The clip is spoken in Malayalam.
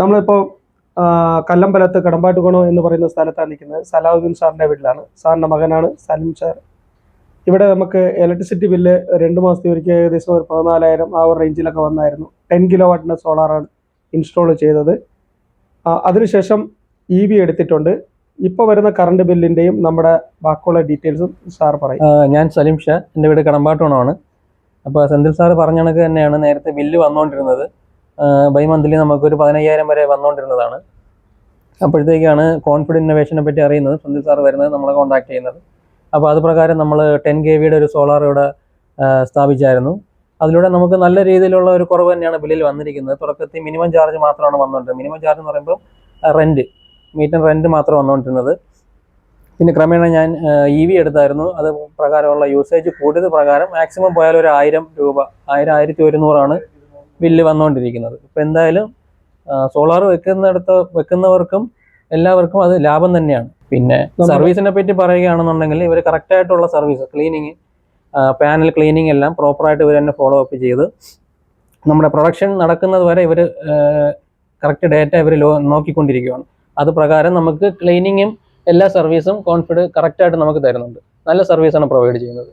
നമ്മളിപ്പോൾ കല്ലമ്പലത്ത് കടമ്പാട്ടുകോണം എന്ന് പറയുന്ന സ്ഥലത്താണ് നിൽക്കുന്നത്. സലാഹുദ്ദീൻ സാറിൻ്റെ വീട്ടിലാണ്. സാറിൻ്റെ മകനാണ് സലിം സാർ. ഇവിടെ നമുക്ക് ഇലക്ട്രിസിറ്റി ബില്ല് 2 മാസത്തിൽ ഒരിക്കൽ ഏകദേശം ഒരു 14,000 ആ ഒരു റേഞ്ചിലൊക്കെ വന്നായിരുന്നു. 10 കിലോ വാട്ടിൻ്റെ സോളാറാണ് ഇൻസ്റ്റാൾ ചെയ്തത്. അതിനുശേഷം EV എടുത്തിട്ടുണ്ട്. ഇപ്പോൾ വരുന്ന കറണ്ട് ബില്ലിൻ്റെയും നമ്മുടെ ബാക്കിയുള്ള ഡീറ്റെയിൽസും സാർ പറയും. ഞാൻ സലിം ഷാ, എൻ്റെ വീട് കടമ്പാട്ടോണമാണ്. അപ്പോൾ സെന്തിൽ സാർ പറഞ്ഞ കണക്ക് തന്നെയാണ് നേരത്തെ ബില്ല് വന്നുകൊണ്ടിരുന്നത്. ബൈ മന്ത്ലി നമുക്കൊരു 15,000 വരെ വന്നുകൊണ്ടിരുന്നതാണ്. അപ്പോഴത്തേക്കാണ് കോൺഫിഡൻറ്റ് ഇന്നോവേഷനെ പറ്റി അറിയുന്നത്. സെന്തിൽ സാർ വരുന്നത് നമ്മളെ കോൺടാക്ട് ചെയ്യുന്നത്. അപ്പോൾ അത് പ്രകാരം നമ്മൾ 10 kV ഒരു സോളാർ ഇവിടെ സ്ഥാപിച്ചായിരുന്നു. അതിലൂടെ നമുക്ക് നല്ല രീതിയിലുള്ള ഒരു കുറവ് തന്നെയാണ് ബില്ലിൽ വന്നിരിക്കുന്നത്. തുടക്കത്തിൽ മിനിമം ചാർജ് മാത്രമാണ് വന്നുകൊണ്ടിരുന്നത്. മിനിമം ചാർജ് എന്ന് പറയുമ്പോൾ മീറ്റർ റെൻറ്റ് മാത്രം വന്നുകൊണ്ടിരുന്നത്. പിന്നെ ക്രമേണ ഞാൻ EV എടുത്തായിരുന്നു. അത് പ്രകാരമുള്ള യൂസേജ് കൂടിയത് പ്രകാരം മാക്സിമം പോയാൽ ഒരു 1,000 രൂപ, 1,000-1,100 ബില്ല് വന്നുകൊണ്ടിരിക്കുന്നത്. ഇപ്പോൾ എന്തായാലും സോളാർ വെക്കുന്നവർക്കും എല്ലാവർക്കും അത് ലാഭം തന്നെയാണ്. പിന്നെ സർവീസിനെ പറ്റി പറയുകയാണെന്നുണ്ടെങ്കിൽ ഇവർ കറക്റ്റായിട്ടുള്ള സർവീസ്, ക്ലീനിങ്, പാനൽ ക്ലീനിങ് എല്ലാം പ്രോപ്പറായിട്ട് ഇവർ തന്നെ ഫോളോ അപ്പ് ചെയ്ത് നമ്മുടെ പ്രൊഡക്ഷൻ നടക്കുന്നത് വരെ ഇവർ കറക്റ്റ് ഡേറ്റ ഇവർ നോക്കിക്കൊണ്ടിരിക്കുകയാണ്. അത് പ്രകാരം നമുക്ക് ക്ലീനിങ്ങും എല്ലാ സർവീസും കറക്റ്റായിട്ട് നമുക്ക് തരുന്നുണ്ട്. നല്ല സർവീസാണ് പ്രൊവൈഡ് ചെയ്യുന്നത്.